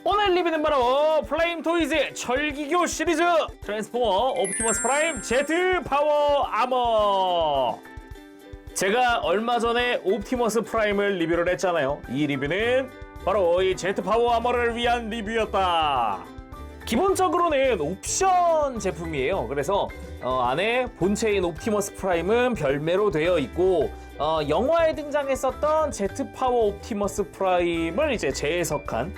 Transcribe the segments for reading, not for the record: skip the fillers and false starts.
오늘 리뷰는 바로 플레임 토이즈 철기교 시리즈 트랜스포머 옵티머스 프라임 Z 파워 아머. 제가 얼마 전에 옵티머스 프라임을 리뷰를 했잖아요. 이 리뷰는 바로 이 Z 파워 아머를 위한 리뷰였다. 기본적으로는 옵션 제품이에요. 그래서 안에 본체인 옵티머스 프라임은 별매로 되어 있고 영화에 등장했었던 Z 파워 옵티머스 프라임을 이제 재해석한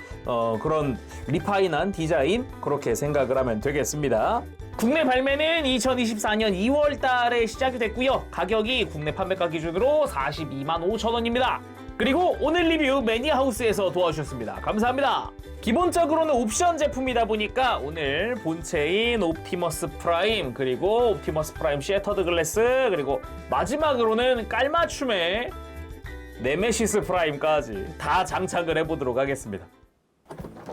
그런 리파인한 디자인, 그렇게 생각을 하면 되겠습니다. 국내 발매는 2024년 2월 달에 시작이 됐고요. 가격이 국내 판매가 기준으로 42만 5천 원입니다. 그리고 오늘 리뷰 매니아하우스에서 도와주셨습니다. 감사합니다. 기본적으로는 옵션 제품이다 보니까 오늘 본체인 옵티머스 프라임, 그리고 옵티머스 프라임 셔터드 글래스, 그리고 마지막으로는 깔맞춤의 네메시스 프라임까지 다 장착을 해보도록 하겠습니다.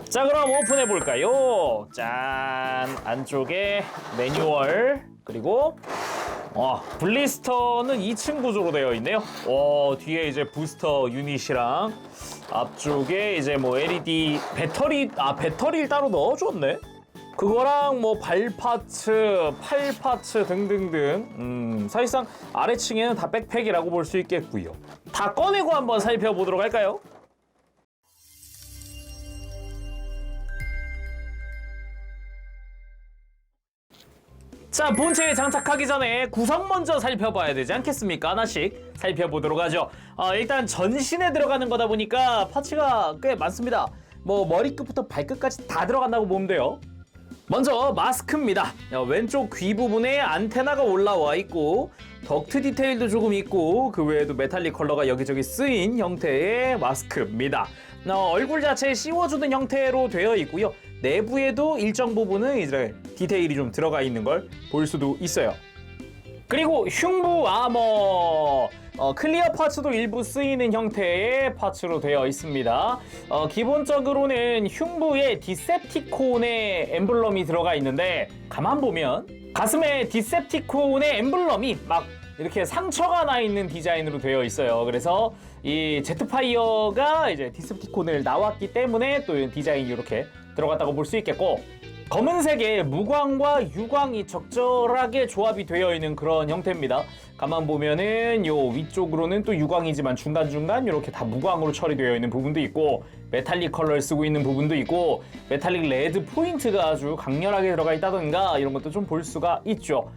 자, 그럼 오픈해볼까요? 짠! 안쪽에 매뉴얼, 그리고 블리스터는 2층 구조로 되어 있네요. 뒤에 이제 부스터 유닛이랑 앞쪽에 이제 뭐 LED 배터리를 따로 넣어줬네. 그거랑 뭐 발 파츠, 팔 파츠 등등등. 사실상 아래층에는 다 백팩이라고 볼 수 있겠고요. 다 꺼내고 한번 살펴보도록 할까요? 자, 본체에 장착하기 전에 구성 먼저 살펴봐야 되지 않겠습니까? 하나씩 살펴보도록 하죠. 일단 전신에 들어가는 거다 보니까 파츠가 꽤 많습니다. 뭐 머리끝부터 발끝까지 다 들어간다고 보면 돼요. 먼저 마스크입니다. 왼쪽 귀 부분에 안테나가 올라와 있고 덕트 디테일도 조금 있고 그 외에도 메탈릭 컬러가 여기저기 쓰인 형태의 마스크입니다. 얼굴 자체에 씌워주는 형태로 되어 있고요. 내부에도 일정 부분은 이제 디테일이 좀 들어가 있는 걸 볼 수도 있어요. 그리고 흉부 아머, 클리어 파츠도 일부 쓰이는 형태의 파츠로 되어 있습니다. 기본적으로는 흉부에 디셉티콘의 엠블럼이 들어가 있는데, 가만 보면 가슴에 디셉티콘의 엠블럼이 막 이렇게 상처가 나 있는 디자인으로 되어 있어요. 그래서 이 제트파이어가 이제 디셉티콘을 나왔기 때문에 또 디자인이 이렇게 들어갔다고 볼 수 있겠고, 검은색의 무광과 유광이 적절하게 조합이 되어 있는 그런 형태입니다. 가만 보면은 요 위쪽으로는 또 유광이지만 중간중간 이렇게 다 무광으로 처리되어 있는 부분도 있고, 메탈릭 컬러를 쓰고 있는 부분도 있고, 메탈릭 레드 포인트가 아주 강렬하게 들어가 있다던가 이런 것도 좀 볼 수가 있죠.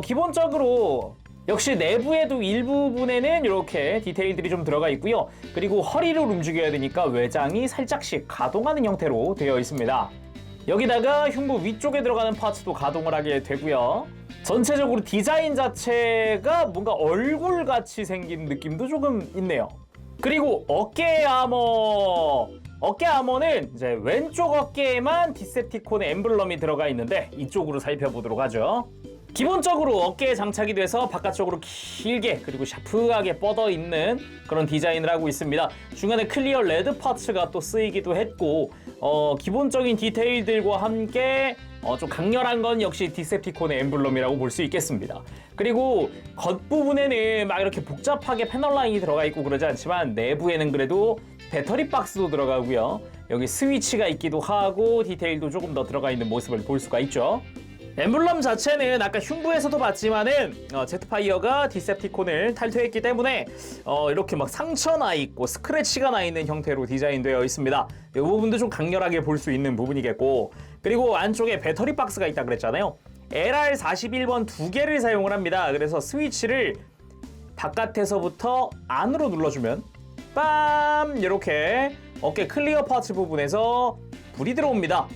기본적으로 역시 내부에도 일부분에는 이렇게 디테일들이 좀 들어가 있고요. 그리고 허리를 움직여야 되니까 외장이 살짝씩 가동하는 형태로 되어 있습니다. 여기다가 흉부 위쪽에 들어가는 파츠도 가동을 하게 되고요. 전체적으로 디자인 자체가 뭔가 얼굴같이 생긴 느낌도 조금 있네요. 그리고 어깨 아머. 어깨 아머는 이제 왼쪽 어깨에만 디셉티콘의 엠블럼이 들어가 있는데 이쪽으로 살펴보도록 하죠. 기본적으로 어깨에 장착이 돼서 바깥쪽으로 길게 그리고 샤프하게 뻗어 있는 그런 디자인을 하고 있습니다. 중간에 클리어 레드 파츠가 또 쓰이기도 했고, 기본적인 디테일들과 함께 좀 강렬한 건 역시 디셉티콘의 엠블럼이라고 볼 수 있겠습니다. 그리고 겉부분에는 막 이렇게 복잡하게 패널 라인이 들어가 있고 그러지 않지만 내부에는 그래도 배터리 박스도 들어가고요. 여기 스위치가 있기도 하고 디테일도 조금 더 들어가 있는 모습을 볼 수가 있죠. 엠블럼 자체는 아까 흉부에서도 봤지만은 제트파이어가 디셉티콘을 탈퇴했기 때문에 이렇게 막 상처 나 있고 스크래치가 나 있는 형태로 디자인되어 있습니다. 이 부분도 좀 강렬하게 볼 수 있는 부분이겠고, 그리고 안쪽에 배터리 박스가 있다 그랬잖아요. LR41번 두 개를 사용을 합니다. 그래서 스위치를 바깥에서부터 안으로 눌러주면 빰! 이렇게 어깨 클리어 파츠 부분에서 불이 들어옵니다.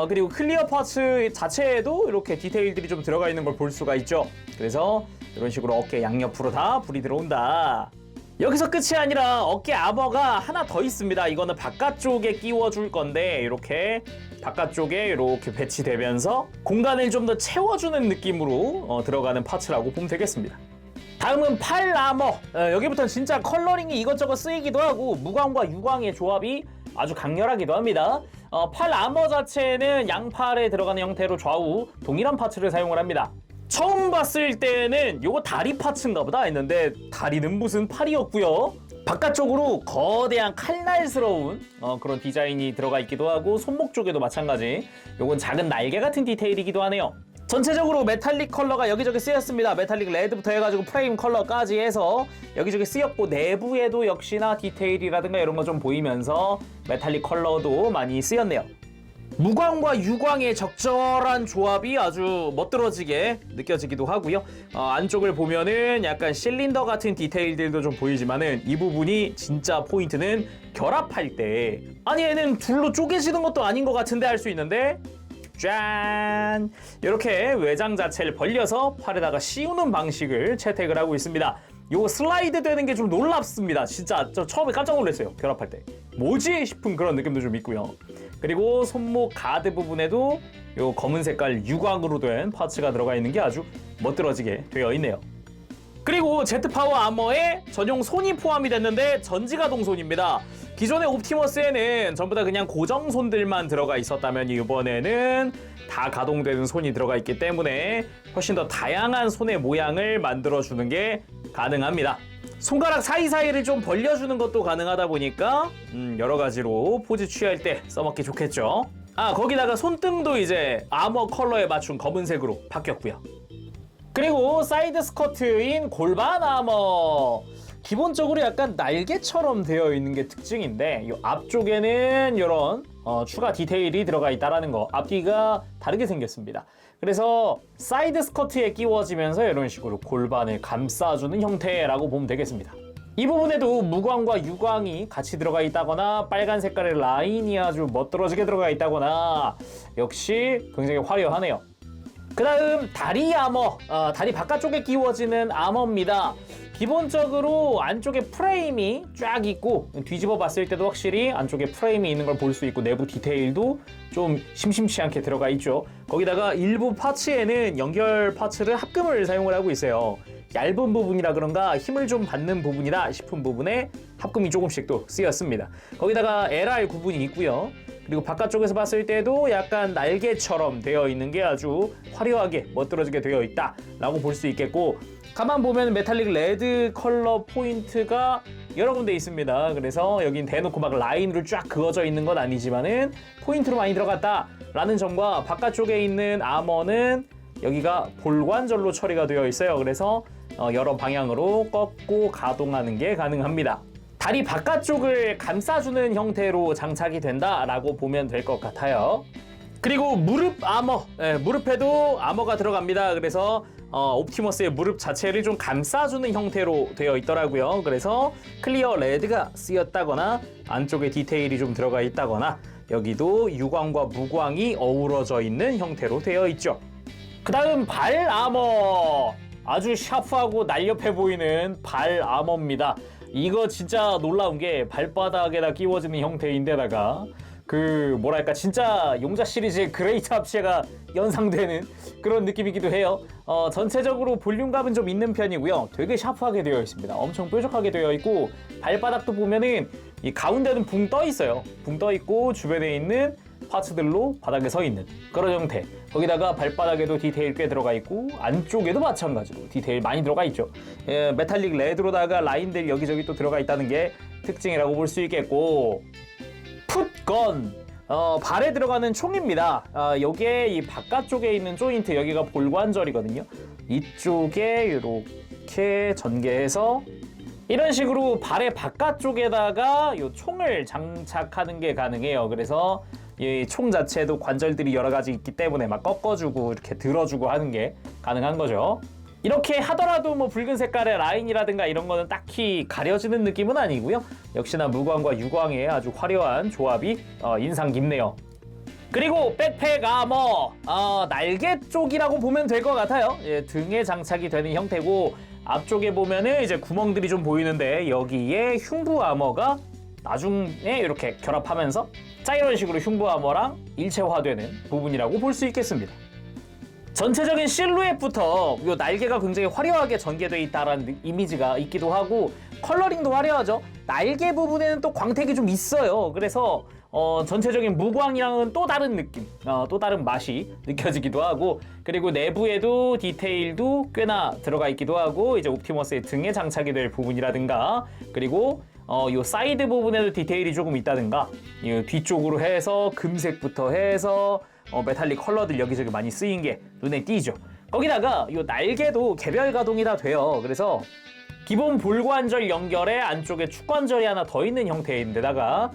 그리고 클리어 파츠 자체에도 이렇게 디테일들이 좀 들어가 있는 걸 볼 수가 있죠. 그래서 이런 식으로 어깨 양옆으로 다 불이 들어온다. 여기서 끝이 아니라 어깨 아머가 하나 더 있습니다. 이거는 바깥쪽에 끼워줄 건데 이렇게 바깥쪽에 이렇게 배치되면서 공간을 좀 더 채워주는 느낌으로 들어가는 파츠라고 보면 되겠습니다. 다음은 팔 아머. 여기부터는 진짜 컬러링이 이것저것 쓰이기도 하고 무광과 유광의 조합이 아주 강렬하기도 합니다. 팔 아머 자체는 양팔에 들어가는 형태로 좌우 동일한 파츠를 사용을 합니다. 처음 봤을 때는 요거 다리 파츠인가 보다 했는데 다리는 무슨 팔이었고요. 바깥쪽으로 거대한 칼날스러운 그런 디자인이 들어가 있기도 하고 손목 쪽에도 마찬가지 요건 작은 날개 같은 디테일이기도 하네요. 전체적으로 메탈릭 컬러가 여기저기 쓰였습니다. 메탈릭 레드부터 해가지고 프레임 컬러까지 해서 여기저기 쓰였고 내부에도 역시나 디테일이라든가 이런 거 좀 보이면서 메탈릭 컬러도 많이 쓰였네요. 무광과 유광의 적절한 조합이 아주 멋들어지게 느껴지기도 하고요. 안쪽을 보면은 약간 실린더 같은 디테일들도 좀 보이지만은 이 부분이 진짜 포인트는 결합할 때 아니 얘는 둘로 쪼개지는 것도 아닌 것 같은데 할 수 있는데 짠! 이렇게 외장 자체를 벌려서 팔에다가 씌우는 방식을 채택을 하고 있습니다. 요거 슬라이드 되는 게 좀 놀랍습니다. 진짜 저 처음에 깜짝 놀랐어요. 결합할 때. 뭐지? 싶은 그런 느낌도 좀 있고요. 그리고 손목 가드 부분에도 요 검은 색깔 유광으로 된 파츠가 들어가 있는 게 아주 멋들어지게 되어 있네요. 그리고 제트파워 아머에 전용 손이 포함이 됐는데 전지가동 손입니다. 기존의 옵티머스에는 전부 다 그냥 고정 손들만 들어가 있었다면 이번에는 다 가동되는 손이 들어가 있기 때문에 훨씬 더 다양한 손의 모양을 만들어주는 게 가능합니다. 손가락 사이사이를 좀 벌려주는 것도 가능하다 보니까 여러 가지로 포즈 취할 때 써먹기 좋겠죠. 거기다가 손등도 이제 아머 컬러에 맞춘 검은색으로 바뀌었고요. 그리고 사이드 스커트인 골반 아머 기본적으로 약간 날개처럼 되어 있는 게 특징인데 이 앞쪽에는 이런 추가 디테일이 들어가 있다는 거. 앞뒤가 다르게 생겼습니다. 그래서 사이드 스커트에 끼워지면서 이런 식으로 골반을 감싸주는 형태라고 보면 되겠습니다. 이 부분에도 무광과 유광이 같이 들어가 있다거나 빨간 색깔의 라인이 아주 멋들어지게 들어가 있다거나 역시 굉장히 화려하네요. 그 다음 다리 아머, 다리 바깥쪽에 끼워지는 아머입니다. 기본적으로 안쪽에 프레임이 쫙 있고 뒤집어 봤을 때도 확실히 안쪽에 프레임이 있는 걸 볼 수 있고 내부 디테일도 좀 심심치 않게 들어가 있죠. 거기다가 일부 파츠에는 연결 파츠를 합금을 사용을 하고 있어요. 얇은 부분이라 그런가 힘을 좀 받는 부분이다 싶은 부분에 합금이 조금씩 또 쓰였습니다. 거기다가 LR 구분이 있고요. 그리고 바깥쪽에서 봤을 때도 약간 날개처럼 되어 있는 게 아주 화려하게 멋들어지게 되어 있다라고 볼 수 있겠고 가만 보면 메탈릭 레드 컬러 포인트가 여러 군데 있습니다. 그래서 여긴 대놓고 막 라인으로 쫙 그어져 있는 건 아니지만은 포인트로 많이 들어갔다라는 점과 바깥쪽에 있는 아머는 여기가 볼관절로 처리가 되어 있어요. 그래서 여러 방향으로 꺾고 가동하는 게 가능합니다. 다리 바깥쪽을 감싸주는 형태로 장착이 된다라고 보면 될 것 같아요. 그리고 무릎 아머, 무릎에도 아머가 들어갑니다. 그래서 옵티머스의 무릎 자체를 좀 감싸주는 형태로 되어 있더라고요. 그래서 클리어 레드가 쓰였다거나 안쪽에 디테일이 좀 들어가 있다거나 여기도 유광과 무광이 어우러져 있는 형태로 되어 있죠. 그 다음 발 아머, 아주 샤프하고 날렵해 보이는 발 아머입니다. 이거 진짜 놀라운 게 발바닥에다 끼워지는 형태인데다가 그 뭐랄까 진짜 용자 시리즈의 그레이트 합체가 연상되는 그런 느낌이기도 해요. 전체적으로 볼륨감은 좀 있는 편이고요. 되게 샤프하게 되어 있습니다. 엄청 뾰족하게 되어 있고 발바닥도 보면은 이 가운데는 붕 떠 있어요. 붕 떠 있고 주변에 있는 파츠들로 바닥에 서 있는 그런 형태. 거기다가 발바닥에도 디테일 꽤 들어가 있고 안쪽에도 마찬가지로 디테일 많이 들어가 있죠. 메탈릭 레드로다가 라인들 여기저기 또 들어가 있다는 게 특징이라고 볼 수 있겠고 풋건 발에 들어가는 총입니다. 여기에 이 바깥쪽에 있는 조인트 여기가 볼관절이거든요. 이쪽에 이렇게 전개해서 이런 식으로 발의 바깥쪽에다가 이 총을 장착하는 게 가능해요. 그래서 이 총 자체도 관절들이 여러 가지 있기 때문에 막 꺾어주고 이렇게 들어주고 하는 게 가능한 거죠. 이렇게 하더라도 뭐 붉은 색깔의 라인이라든가 이런 거는 딱히 가려지는 느낌은 아니고요. 역시나 무광과 유광의 아주 화려한 조합이 인상 깊네요. 그리고 백팩 아머, 날개 쪽이라고 보면 될 것 같아요. 등에 장착이 되는 형태고 앞쪽에 보면은 이제 구멍들이 좀 보이는데 여기에 흉부 아머가 나중에 이렇게 결합하면서 자 이런 식으로 흉부 아머랑 일체화되는 부분이라고 볼 수 있겠습니다. 전체적인 실루엣부터 이 날개가 굉장히 화려하게 전개되어 있다는 이미지가 있기도 하고 컬러링도 화려하죠. 날개 부분에는 또 광택이 좀 있어요. 그래서 전체적인 무광이랑은 또 다른 느낌, 또 다른 맛이 느껴지기도 하고, 그리고 내부에도 디테일도 꽤나 들어가 있기도 하고, 이제 옵티머스의 등에 장착이 될 부분이라든가, 그리고 요 사이드 부분에도 디테일이 조금 있다든가, 이 뒤쪽으로 해서 금색부터 해서 메탈릭 컬러들 여기저기 많이 쓰인 게 눈에 띄죠. 거기다가 요 날개도 개별 가동이 다 돼요. 그래서 기본 볼관절 연결에 안쪽에 축관절이 하나 더 있는 형태인데다가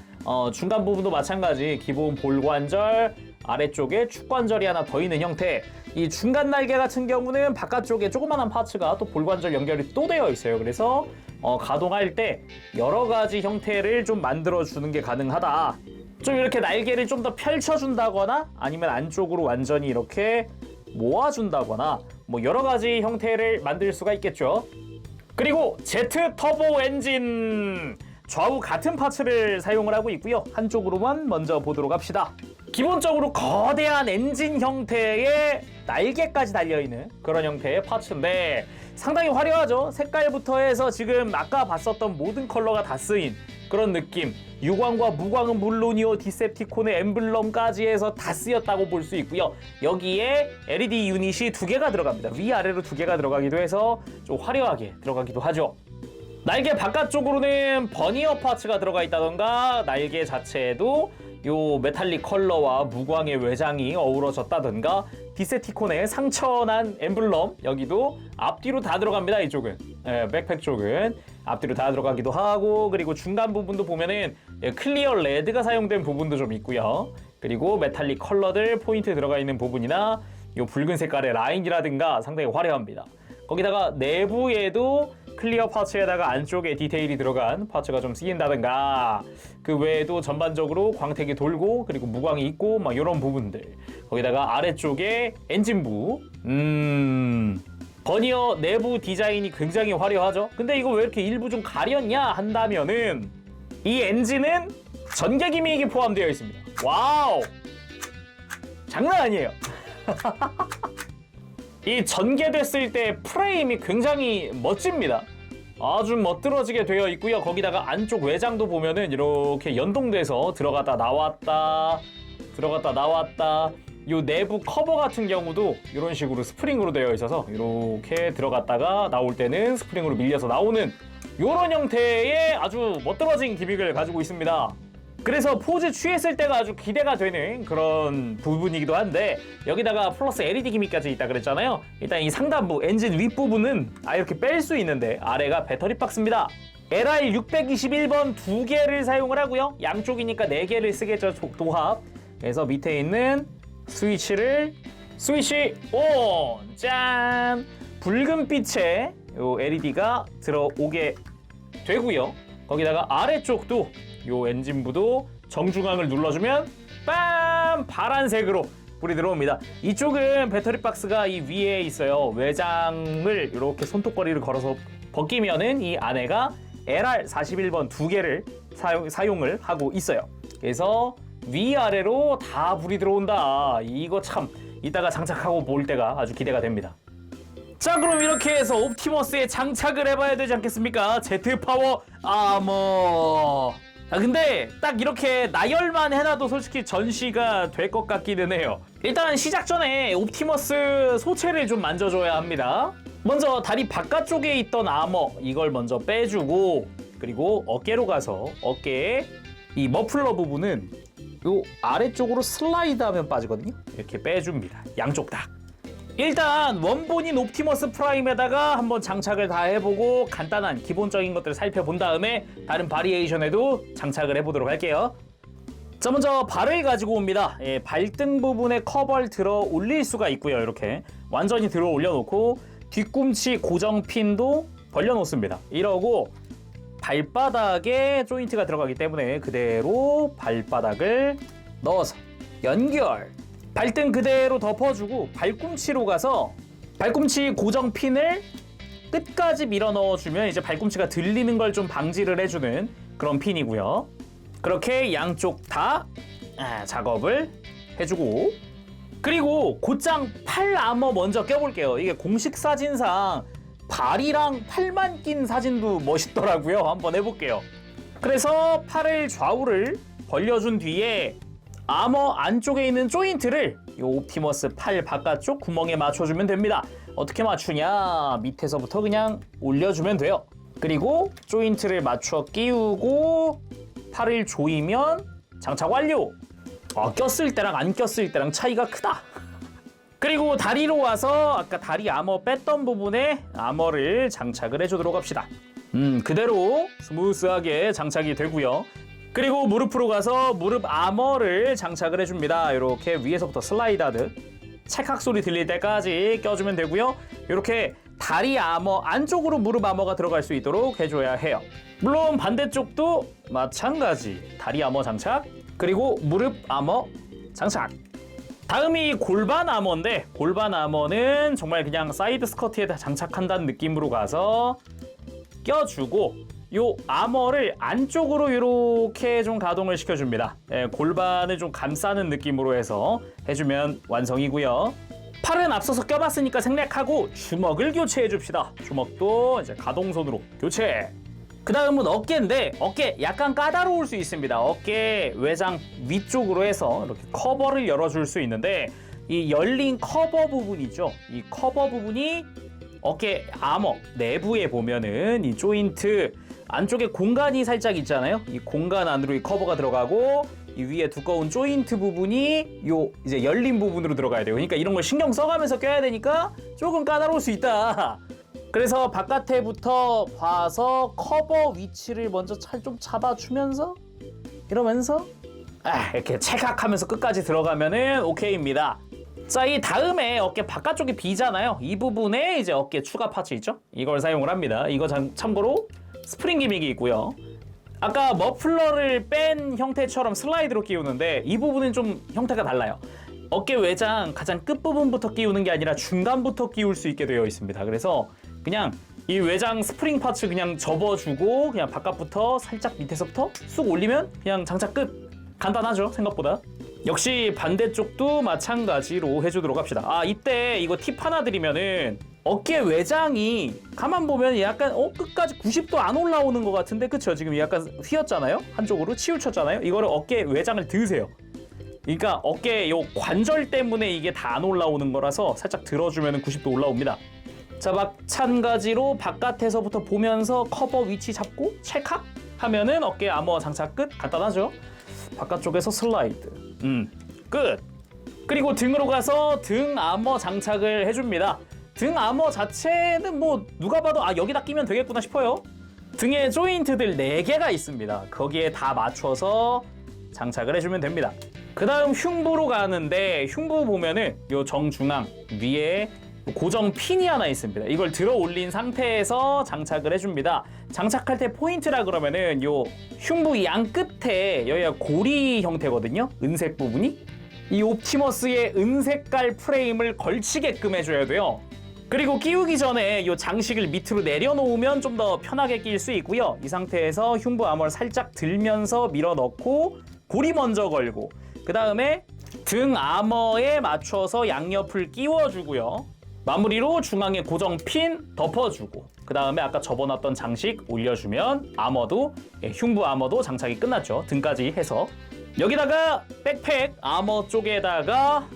중간 부분도 마찬가지 기본 볼관절 아래쪽에 축관절이 하나 더 있는 형태. 이 중간 날개 같은 경우는 바깥쪽에 조그만한 파츠가 또 볼관절 연결이 또 되어 있어요. 그래서 가동할 때 여러 가지 형태를 좀 만들어주는 게 가능하다. 좀 이렇게 날개를 좀 더 펼쳐준다거나 아니면 안쪽으로 완전히 이렇게 모아준다거나 뭐 여러 가지 형태를 만들 수가 있겠죠. 그리고 Z 터보 엔진 좌우 같은 파츠를 사용을 하고 있고요. 한쪽으로만 먼저 보도록 합시다. 기본적으로 거대한 엔진 형태의 날개까지 달려있는 그런 형태의 파츠인데 상당히 화려하죠. 색깔부터 해서 지금 아까 봤었던 모든 컬러가 다 쓰인 그런 느낌. 유광과 무광은 물론이요, 디셉티콘의 엠블럼까지 해서 다 쓰였다고 볼 수 있고요. 여기에 LED 유닛이 2개가 들어갑니다. 위아래로 2개가 들어가기도 해서 좀 화려하게 들어가기도 하죠. 날개 바깥쪽으로는 버니어 파츠가 들어가 있다던가, 날개 자체에도 요 메탈릭 컬러와 무광의 외장이 어우러졌다던가, 디셉티콘의 상처난 엠블럼 여기도 앞뒤로 다 들어갑니다. 이쪽은 백팩 쪽은 앞뒤로 다 들어가기도 하고, 그리고 중간 부분도 보면은 클리어 레드가 사용된 부분도 좀 있고요. 그리고 메탈릭 컬러들 포인트 들어가 있는 부분이나 요 붉은 색깔의 라인이라든가 상당히 화려합니다. 거기다가 내부에도 클리어 파츠에다가 안쪽에 디테일이 들어간 파츠가 좀 쓰인다든가, 그 외에도 전반적으로 광택이 돌고 그리고 무광이 있고 막 이런 부분들, 거기다가 아래쪽에 엔진부, 버니어 내부 디자인이 굉장히 화려하죠. 근데 이거 왜 이렇게 일부 좀 가렸냐 한다면은 이 엔진은 전개 기믹이 포함되어 있습니다. 와우, 장난 아니에요. 이 전개됐을 때 프레임이 굉장히 멋집니다. 아주 멋들어지게 되어 있고요. 거기다가 안쪽 외장도 보면은 이렇게 연동돼서 들어갔다 나왔다 들어갔다 나왔다. 요 내부 커버 같은 경우도 이런 식으로 스프링으로 되어 있어서 이렇게 들어갔다가 나올 때는 스프링으로 밀려서 나오는 이런 형태의 아주 멋들어진 기믹을 가지고 있습니다. 그래서 포즈 취했을 때가 아주 기대가 되는 그런 부분이기도 한데, 여기다가 플러스 LED 기믹까지 있다 그랬잖아요. 일단 이 상단부 엔진 윗부분은 이렇게 뺄 수 있는데 아래가 배터리 박스입니다. LR621번 2개를 사용을 하고요. 양쪽이니까 4개를 쓰겠죠, 도합. 그래서 밑에 있는 스위치 온! 짠! 붉은빛의 요 LED가 들어오게 되고요. 거기다가 아래쪽도 요 엔진부도 정중앙을 눌러주면 빰! 파란색으로 불이 들어옵니다. 이쪽은 배터리 박스가 이 위에 있어요. 외장을 이렇게 손톱거리를 걸어서 벗기면은 이 안에가 LR41번 2개를 사용을 하고 있어요. 그래서 위아래로 다 불이 들어온다. 이거 참 이따가 장착하고 볼 때가 아주 기대가 됩니다. 자, 그럼 이렇게 해서 옵티머스에 장착을 해봐야 되지 않겠습니까? 제트파워 아머. 근데 딱 이렇게 나열만 해놔도 솔직히 전시가 될 것 같기는 해요. 일단 시작 전에 옵티머스 소체를 좀 만져줘야 합니다. 먼저 다리 바깥쪽에 있던 아머 이걸 먼저 빼주고, 그리고 어깨로 가서 어깨에 이 머플러 부분은 요 아래쪽으로 슬라이드하면 빠지거든요. 이렇게 빼줍니다. 양쪽 다. 일단 원본인 옵티머스 프라임에다가 한번 장착을 다 해보고 간단한 기본적인 것들을 살펴본 다음에 다른 바리에이션에도 장착을 해보도록 할게요. 자, 먼저 발을 가지고 옵니다. 발등 부분에 커버를 들어 올릴 수가 있고요. 이렇게 완전히 들어 올려놓고 뒤꿈치 고정 핀도 벌려놓습니다. 이러고 발바닥에 조인트가 들어가기 때문에 그대로 발바닥을 넣어서 연결. 발등 그대로 덮어주고 발꿈치로 가서 발꿈치 고정 핀을 끝까지 밀어 넣어주면 이제 발꿈치가 들리는 걸 좀 방지를 해주는 그런 핀이고요. 그렇게 양쪽 다 작업을 해주고, 그리고 곧장 팔 아머 먼저 껴볼게요. 이게 공식 사진상 발이랑 팔만 낀 사진도 멋있더라고요. 한번 해볼게요. 그래서 팔을 좌우를 벌려준 뒤에 아머 안쪽에 있는 조인트를 이 옵티머스 팔 바깥쪽 구멍에 맞춰주면 됩니다. 어떻게 맞추냐? 밑에서부터 그냥 올려주면 돼요. 그리고 조인트를 맞춰 끼우고 팔을 조이면 장착 완료! 꼈을 때랑 안 꼈을 때랑 차이가 크다. 그리고 다리로 와서 아까 다리 아머 뺐던 부분에 아머를 장착을 해주도록 합시다. 그대로 스무스하게 장착이 되고요. 그리고 무릎으로 가서 무릎 아머를 장착을 해줍니다. 이렇게 위에서부터 슬라이드하듯 찰칵 소리 들릴 때까지 껴주면 되고요. 이렇게 다리 아머 안쪽으로 무릎 아머가 들어갈 수 있도록 해줘야 해요. 물론 반대쪽도 마찬가지 다리 아머 장착 그리고 무릎 아머 장착. 다음이 골반 아머인데 골반 아머는 정말 그냥 사이드 스커트에다 장착한다는 느낌으로 가서 껴주고 요 아머를 안쪽으로 이렇게 좀 가동을 시켜줍니다. 골반을 좀 감싸는 느낌으로 해서 해주면 완성이고요. 팔은 앞서서 껴봤으니까 생략하고 주먹을 교체해 줍시다. 주먹도 이제 가동선으로 교체. 그 다음은 어깨인데 어깨 약간 까다로울 수 있습니다. 어깨 외장 위쪽으로 해서 이렇게 커버를 열어줄 수 있는데 이 열린 커버 부분이죠. 이 커버 부분이 어깨 아머 내부에 보면은 이 조인트 안쪽에 공간이 살짝 있잖아요. 이 공간 안으로 이 커버가 들어가고 이 위에 두꺼운 조인트 부분이 요 이제 열린 부분으로 들어가야 돼요. 그러니까 이런 걸 신경 써가면서 껴야 되니까 조금 까다로울 수 있다. 그래서 바깥에부터 봐서 커버 위치를 먼저 좀 잡아주면서 이러면서 이렇게 찰칵하면서 끝까지 들어가면은 오케이입니다. 자, 이 다음에 어깨 바깥쪽이 비잖아요. 이 부분에 이제 어깨 추가 파츠 있죠? 이걸 사용을 합니다. 이거 참고로 스프링 기믹이 있고요. 아까 머플러를 뺀 형태처럼 슬라이드로 끼우는데 이 부분은 좀 형태가 달라요. 어깨 외장 가장 끝부분부터 끼우는 게 아니라 중간부터 끼울 수 있게 되어 있습니다. 그래서 그냥 이 외장 스프링 파츠 그냥 접어주고 그냥 바깥부터 살짝 밑에서부터 쑥 올리면 그냥 장착 끝. 간단하죠, 생각보다. 역시 반대쪽도 마찬가지로 해주도록 합시다. 이때 이거 팁 하나 드리면은 어깨 외장이 가만 보면 약간 끝까지 90도 안 올라오는 것 같은데 그쵸? 지금 약간 휘었잖아요? 한쪽으로 치우쳤잖아요? 이거를 어깨 외장을 드세요. 그러니까 어깨 요 관절 때문에 이게 다 안 올라오는 거라서 살짝 들어주면 90도 올라옵니다. 자, 마찬가지로 바깥에서부터 보면서 커버 위치 잡고 찰칵 하면은 어깨 아머 장착 끝. 간단하죠? 바깥쪽에서 슬라이드. 끝. 그리고 등으로 가서 등 아머 장착을 해줍니다. 등 아머 자체는 뭐 누가 봐도 여기다 끼면 되겠구나 싶어요. 등에 조인트들 4개가 있습니다. 거기에 다 맞춰서 장착을 해주면 됩니다. 그 다음 흉부로 가는데 흉부 보면은 요 정중앙 위에 고정 핀이 하나 있습니다. 이걸 들어 올린 상태에서 장착을 해줍니다. 장착할 때 포인트라 그러면은 요 흉부 양 끝에 여기가 고리 형태거든요. 은색 부분이. 이 옵티머스의 은색깔 프레임을 걸치게끔 해줘야 돼요. 그리고 끼우기 전에 이 장식을 밑으로 내려놓으면 좀 더 편하게 끼일 수 있고요. 이 상태에서 흉부 아머를 살짝 들면서 밀어 넣고 고리 먼저 걸고 그 다음에 등 아머에 맞춰서 양옆을 끼워주고요. 마무리로 중앙에 고정 핀 덮어주고 그 다음에 아까 접어놨던 장식 올려주면 아머도 흉부 아머도 장착이 끝났죠. 등까지 해서 여기다가 백팩 아머 쪽에다가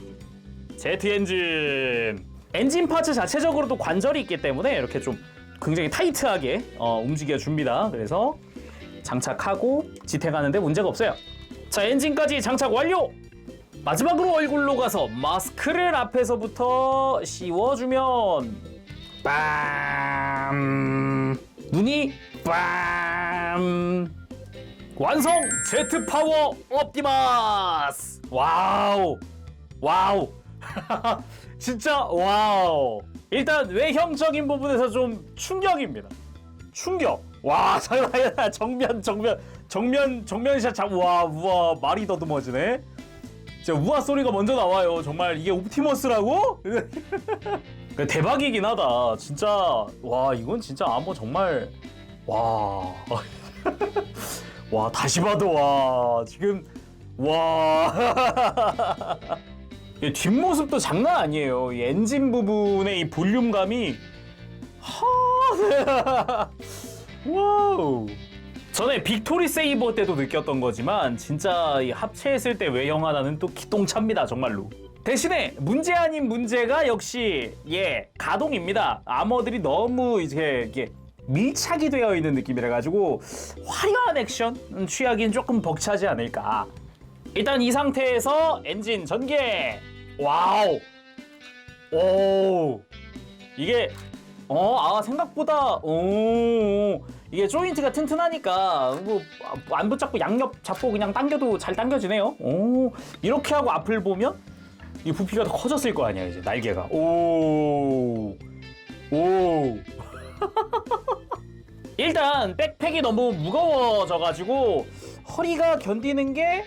제트 엔진 파츠 자체적으로도 관절이 있기 때문에 이렇게 좀 굉장히 타이트하게 움직여줍니다. 그래서 장착하고 지탱하는데 문제가 없어요. 자, 엔진까지 장착 완료! 마지막으로 얼굴로 가서 마스크를 앞에서부터 씌워주면 빰 눈이 빰 완성! 제트 파워 옵티머스! 와우! 와우! 진짜 와우! 일단 외형적인 부분에서 좀 충격입니다. 충격! 와, 정면샷 우와 말이 더듬어지네. 진짜 우와 소리가 먼저 나와요. 정말 이게 옵티머스라고? 대박이긴 하다. 진짜 와 이건 진짜 아머 정말 와. 와 다시 봐도 와 지금 와. 뒷모습도 장난 아니에요. 이 엔진 부분의 이 볼륨감이 와우. 전에 빅토리 세이버 때도 느꼈던 거지만 진짜 이 합체했을 때 외형 하나는 또 기똥차입니다 정말로. 대신에 문제 아닌 문제가 역시 가동입니다. 아머들이 너무 이게 밀착이 되어 있는 느낌이라 가지고 화려한 액션 취하기엔 조금 벅차지 않을까. 일단 이 상태에서 엔진 전개. 와우. 오. 이게 생각보다 이게 조인트가 튼튼하니까 뭐 안 붙잡고 양옆 잡고 그냥 당겨도 잘 당겨지네요. 이렇게 하고 앞을 보면 이 부피가 더 커졌을 거 아니야 이제 날개가. 오. 일단 백팩이 너무 무거워져가지고 허리가 견디는 게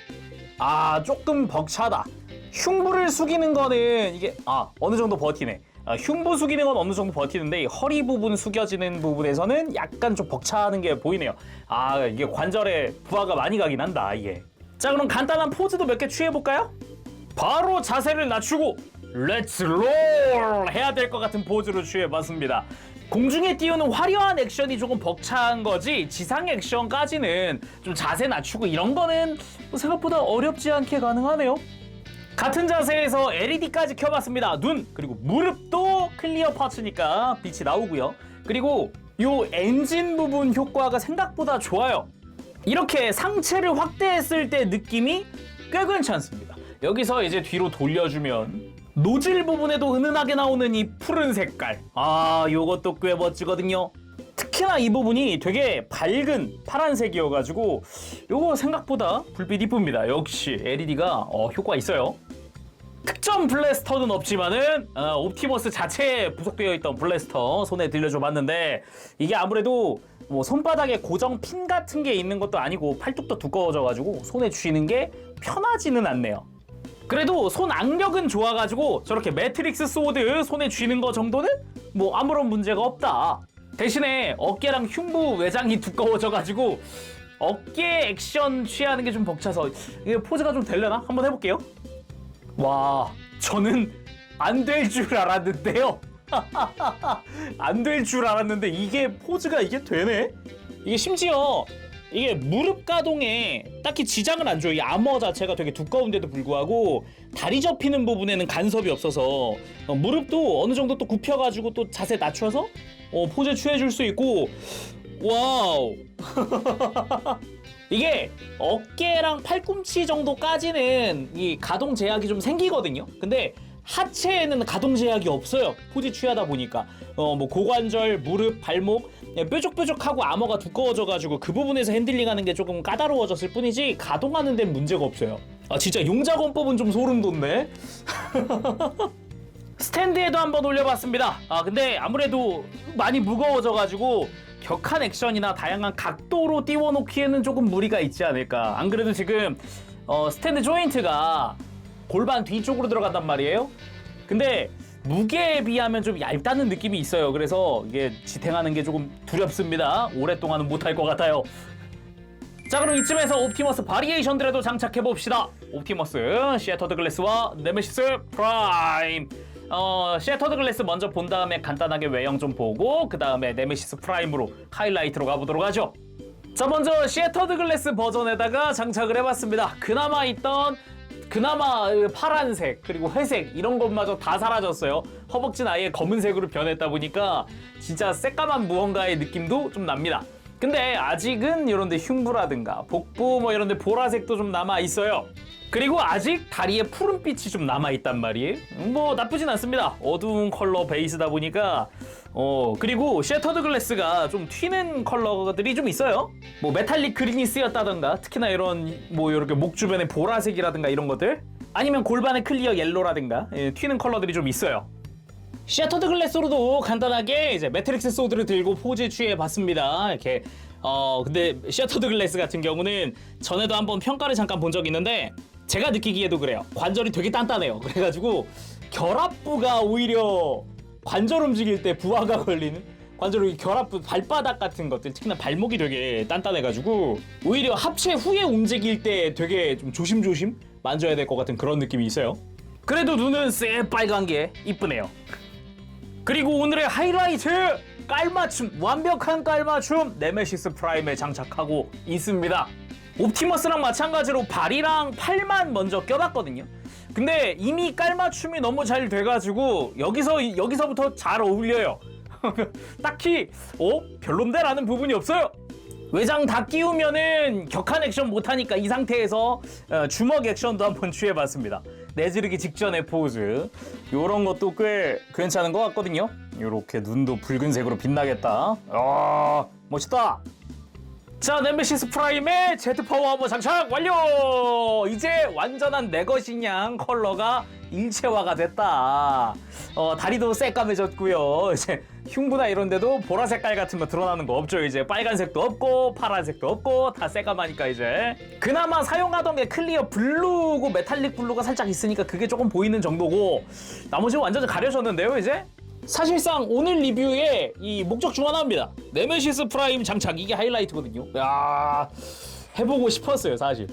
조금 벅차다. 흉부를 숙이는 거는 이게 어느 정도 버티네. 흉부 숙이는 건 어느 정도 버티는데 이 허리 부분 숙여지는 부분에서는 약간 좀 벅차는 게 보이네요. 이게 관절에 부하가 많이 가긴 한다 이게. 자, 그럼 간단한 포즈도 몇 개 취해볼까요? 바로 자세를 낮추고 렛츠 롤 해야 될 것 같은 포즈로 취해봤습니다. 공중에 띄우는 화려한 액션이 조금 벅찬 거지 지상 액션까지는 좀 자세 낮추고 이런 거는 생각보다 어렵지 않게 가능하네요. 같은 자세에서 LED까지 켜봤습니다. 눈 그리고 무릎도 클리어 파츠니까 빛이 나오고요. 그리고 요 엔진 부분 효과가 생각보다 좋아요. 이렇게 상체를 확대했을 때 느낌이 꽤 괜찮습니다. 여기서 이제 뒤로 돌려주면 노즐 부분에도 은은하게 나오는 이 푸른 색깔. 요것도 꽤 멋지거든요. 특히나 이 부분이 되게 밝은 파란색이어가지고 요거 생각보다 불빛 이쁩니다. 역시 LED가 효과 있어요. 특전 블래스터는 없지만은 옵티머스 자체에 부속되어 있던 블래스터 손에 들려줘 봤는데 이게 아무래도 뭐 손바닥에 고정 핀 같은 게 있는 것도 아니고 팔뚝도 두꺼워져가지고 손에 쥐는 게 편하지는 않네요. 그래도 손 악력은 좋아가지고 저렇게 매트릭스 소드 손에 쥐는 거 정도는 뭐 아무런 문제가 없다. 대신에 어깨랑 흉부 외장이 두꺼워져가지고 어깨 액션 취하는 게 좀 벅차서 이게 포즈가 좀 되려나? 한번 해볼게요. 와, 저는 안 될 줄 알았는데요. 안 될 줄 알았는데 이게 포즈가 이게 되네? 이게 심지어 이게 무릎 가동에 딱히 지장을 안 줘요. 이 아머 자체가 되게 두꺼운데도 불구하고 다리 접히는 부분에는 간섭이 없어서 무릎도 어느 정도 또 굽혀가지고 또 자세 낮춰서 포즈 취해줄 수 있고 와우. 이게 어깨랑 팔꿈치 정도까지는 이 가동 제약이 좀 생기거든요. 근데 하체에는 가동 제약이 없어요. 포즈 취하다 보니까 뭐 고관절, 무릎, 발목 뾰족뾰족하고 아머가 두꺼워져가지고 그 부분에서 핸들링하는 게 조금 까다로워졌을 뿐이지 가동하는 데는 문제가 없어요. 진짜 용자권법은 좀 소름 돋네. 스탠드에도 한번 올려봤습니다. 근데 아무래도 많이 무거워져가지고 격한 액션이나 다양한 각도로 띄워놓기에는 조금 무리가 있지 않을까. 안 그래도 지금 스탠드 조인트가 골반 뒤쪽으로 들어간단 말이에요. 근데 무게에 비하면 좀 얇다는 느낌이 있어요. 그래서 이게 지탱하는 게 조금 두렵습니다. 오랫동안은 못할 것 같아요. 자, 그럼 이쯤에서 옵티머스 바리에이션들에도 장착해봅시다. 옵티머스 셔터드 글래스와 네메시스 프라임. 셔터드 글래스 먼저 본 다음에 간단하게 외형 좀 보고 그 다음에 네메시스 프라임으로 하이라이트로 가보도록 하죠. 자, 먼저 셔터드 글래스 버전에다가 장착을 해봤습니다. 그나마 파란색 그리고 회색 이런 것마저 다 사라졌어요. 허벅지는 아예 검은색으로 변했다 보니까 진짜 새까만 무언가의 느낌도 좀 납니다. 근데 아직은 이런데 흉부라든가 복부 뭐 이런데 보라색도 좀 남아있어요. 그리고 아직 다리에 푸른빛이 좀 남아있단 말이에요. 뭐 나쁘진 않습니다. 어두운 컬러 베이스다 보니까 그리고 셔터드 글래스가 좀 튀는 컬러들이 좀 있어요. 뭐 메탈릭 그린이 쓰였다던가 특히나 이런 뭐 이렇게 목 주변에 보라색이라든가 이런 것들 아니면 골반의 클리어 옐로라든가 튀는 컬러들이 좀 있어요. 셔터드 글래스로도 간단하게 이제 매트릭스 소드를 들고 포즈 취해봤습니다. 이렇게 근데 셔터드 글래스 같은 경우는 전에도 한번 평가를 잠깐 본 적이 있는데 제가 느끼기에도 그래요. 관절이 되게 단단해요. 그래가지고 결합부가 오히려 관절 움직일 때 부하가 걸리는 관절 결합부 발바닥 같은 것들 특히나 발목이 되게 단단해가지고 오히려 합체 후에 움직일 때 되게 좀 조심조심 만져야 될 것 같은 그런 느낌이 있어요. 그래도 눈은 새빨간 게 이쁘네요. 그리고 오늘의 하이라이트 깔맞춤, 완벽한 깔맞춤 네메시스 프라임에 장착하고 있습니다. 옵티머스랑 마찬가지로 발이랑 팔만 먼저 껴봤거든요. 근데 이미 깔맞춤이 너무 잘 돼가지고 여기서부터 잘 어울려요. 딱히 별론데 라는 부분이 없어요. 외장 다 끼우면은 격한 액션 못하니까 이 상태에서 주먹 액션도 한번 취해봤습니다. 내지르기 직전의 포즈, 요런 것도 꽤 괜찮은 것 같거든요. 요렇게 눈도 붉은색으로 빛나겠다. 멋있다. 자, 네메시스 프라임의 제트 파워 아머 장착 완료! 이제 완전한 내 것이냥 컬러가 일체화가 됐다. 다리도 새까매졌고요. 이제 흉부나 이런 데도 보라 색깔 같은 거 드러나는 거 없죠. 이제 빨간색도 없고 파란색도 없고 다 새까마니까 이제 그나마 사용하던 게 클리어 블루고 메탈릭 블루가 살짝 있으니까 그게 조금 보이는 정도고 나머지는 완전히 가려졌는데요, 이제? 사실상 오늘 리뷰에 이 목적 중 하나입니다. 네메시스 프라임 장착, 이게 하이라이트거든요. 야, 해보고 싶었어요, 사실.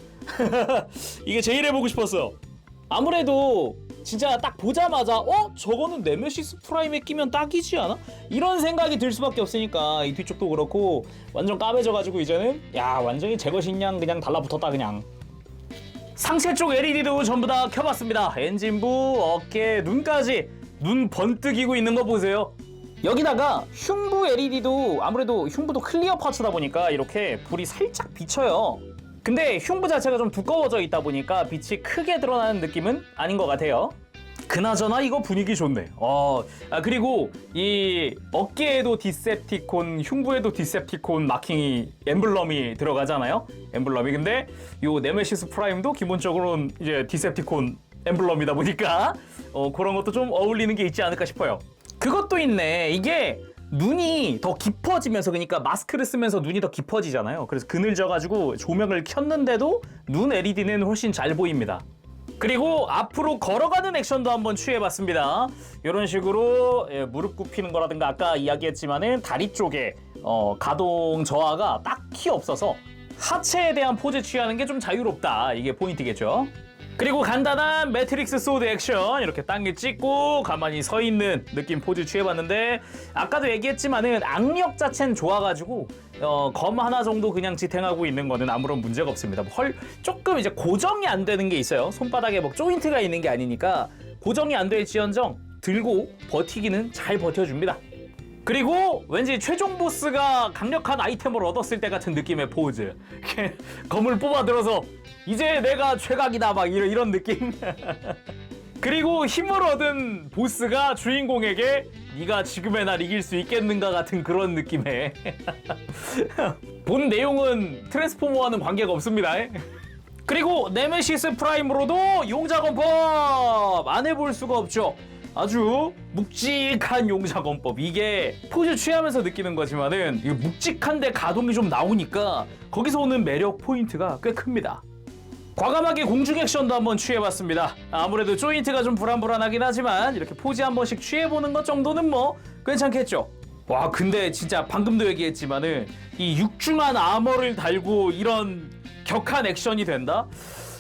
이게 제일 해보고 싶었어. 아무래도 진짜 딱 보자마자 저거는 네메시스 프라임에 끼면 딱이지 않아? 이런 생각이 들 수밖에 없으니까 이 뒤쪽도 그렇고 완전 까매져가지고 이제는 완전히 제 것이냥 그냥 달라붙었다 그냥. 상체 쪽 LED도 전부 다 켜봤습니다. 엔진부, 어깨, 눈까지 눈 번뜩이고 있는 거 보세요. 여기다가 흉부 LED도 아무래도 흉부도 클리어 파츠다 보니까 이렇게 불이 살짝 비쳐요. 근데 흉부 자체가 좀 두꺼워져 있다 보니까 빛이 크게 드러나는 느낌은 아닌 것 같아요. 그나저나 이거 분위기 좋네. 그리고 이 어깨에도 디셉티콘, 흉부에도 디셉티콘 마킹이 엠블럼이 들어가잖아요. 엠블럼이. 근데 요 네메시스 프라임도 기본적으로는 이제 디셉티콘 엠블럼이다 보니까 그런 것도 좀 어울리는 게 있지 않을까 싶어요. 그것도 있네. 이게 눈이 더 깊어지면서, 그러니까 마스크를 쓰면서 눈이 더 깊어지잖아요. 그래서 그늘져가지고 조명을 켰는데도 눈 LED는 훨씬 잘 보입니다. 그리고 앞으로 걸어가는 액션도 한번 취해봤습니다. 이런 식으로 무릎 굽히는 거라든가 아까 이야기했지만은 다리 쪽에 가동 저하가 딱히 없어서 하체에 대한 포즈 취하는 게 좀 자유롭다. 이게 포인트겠죠. 그리고 간단한 매트릭스 소드 액션, 이렇게 땅에 찍고 가만히 서 있는 느낌 포즈 취해봤는데 아까도 얘기했지만은 악력 자체는 좋아가지고 검 하나 정도 그냥 지탱하고 있는 거는 아무런 문제가 없습니다. 조금 이제 고정이 안 되는 게 있어요. 손바닥에 뭐 조인트가 있는 게 아니니까 고정이 안 될지언정 들고 버티기는 잘 버텨줍니다. 그리고 왠지 최종 보스가 강력한 아이템을 얻었을 때 같은 느낌의 포즈. 검을 뽑아들어서 이제 내가 최강이다 막 이런 느낌. 그리고 힘을 얻은 보스가 주인공에게 네가 지금의 날 이길 수 있겠는가 같은 그런 느낌의. 본 내용은 트랜스포머와는 관계가 없습니다. 그리고 네메시스 프라임으로도 용자건법 안 해볼 수가 없죠. 아주 묵직한 용자건법, 이게 포즈 취하면서 느끼는 거지만은 이 묵직한데 가동이 좀 나오니까 거기서 오는 매력 포인트가 꽤 큽니다. 과감하게 공중 액션도 한번 취해봤습니다. 아무래도 조인트가 좀 불안불안하긴 하지만 이렇게 포즈 한 번씩 취해보는 것 정도는 뭐 괜찮겠죠. 와, 근데 진짜 방금도 얘기했지만은 이 육중한 아머를 달고 이런 격한 액션이 된다?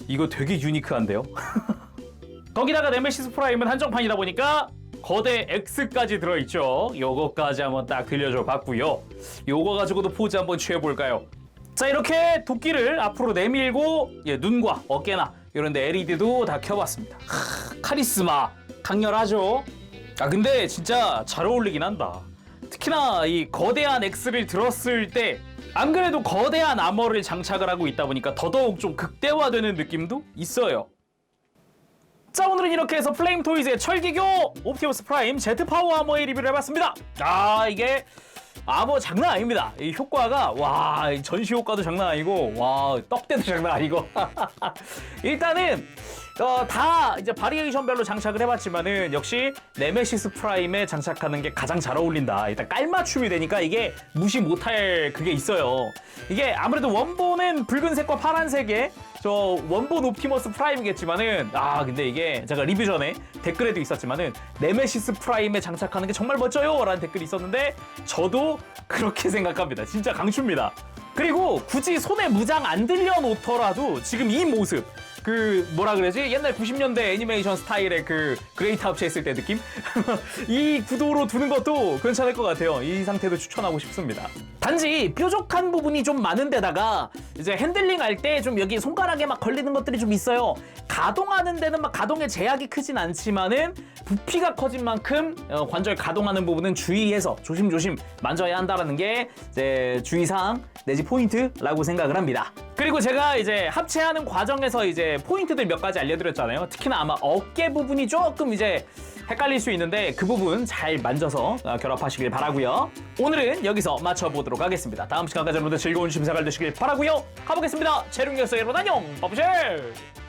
이거 되게 유니크한데요? 거기다가 네메시스 프라임은 한정판이다 보니까 거대 X까지 들어있죠. 요거까지 한번 딱 들려줘 봤고요. 요거 가지고도 포즈 한번 취해볼까요? 자, 이렇게 도끼를 앞으로 내밀고 눈과 어깨나 이런 데 LED도 다 켜봤습니다. 카리스마 강렬하죠? 근데 진짜 잘 어울리긴 한다. 특히나 이 거대한 X를 들었을 때 안 그래도 거대한 아머를 장착을 하고 있다 보니까 더더욱 좀 극대화되는 느낌도 있어요. 자, 오늘은 이렇게 해서 플레임 토이즈의 철기교 옵티머스 프라임 제트 파워 아머의 리뷰를 해봤습니다. 이게 아머 장난 아닙니다. 이 효과가 전시 효과도 장난 아니고 떡대도 장난 아니고. 일단은 다 이제 바리에이션별로 장착을 해봤지만은 역시 네메시스 프라임에 장착하는 게 가장 잘 어울린다. 일단 깔맞춤이 되니까 이게 무시 못할 그게 있어요. 이게 아무래도 원본은 붉은색과 파란색의 저 원본 옵티머스 프라임이겠지만은 근데 이게 제가 리뷰 전에 댓글에도 있었지만은 네메시스 프라임에 장착하는 게 정말 멋져요 라는 댓글이 있었는데 저도 그렇게 생각합니다. 진짜 강추입니다. 그리고 굳이 손에 무장 안 들려 놓더라도 지금 이 모습, 그 뭐라 그러지? 옛날 90년대 애니메이션 스타일의 그 그레이트 합체 했을 때 느낌? 이 구도로 두는 것도 괜찮을 것 같아요. 이 상태도 추천하고 싶습니다. 단지 뾰족한 부분이 좀 많은 데다가 이제 핸들링 할 때 좀 여기 손가락에 막 걸리는 것들이 좀 있어요. 가동하는 데는 막 가동의 제약이 크진 않지만은 부피가 커진 만큼 관절 가동하는 부분은 주의해서 조심조심 만져야 한다라는 게 이제 주의사항 내지 포인트라고 생각을 합니다. 그리고 제가 이제 합체하는 과정에서 이제 포인트들 몇 가지 알려드렸잖아요. 특히나 아마 어깨 부분이 조금 이제 헷갈릴 수 있는데 그 부분 잘 만져서 결합하시길 바라고요. 오늘은 여기서 마쳐보도록 하겠습니다. 다음 시간까지 여러분들 즐거운 심사갈 되시길 바라고요. 가보겠습니다. 재룡이었어요. 여러분 안녕. 바쁘실.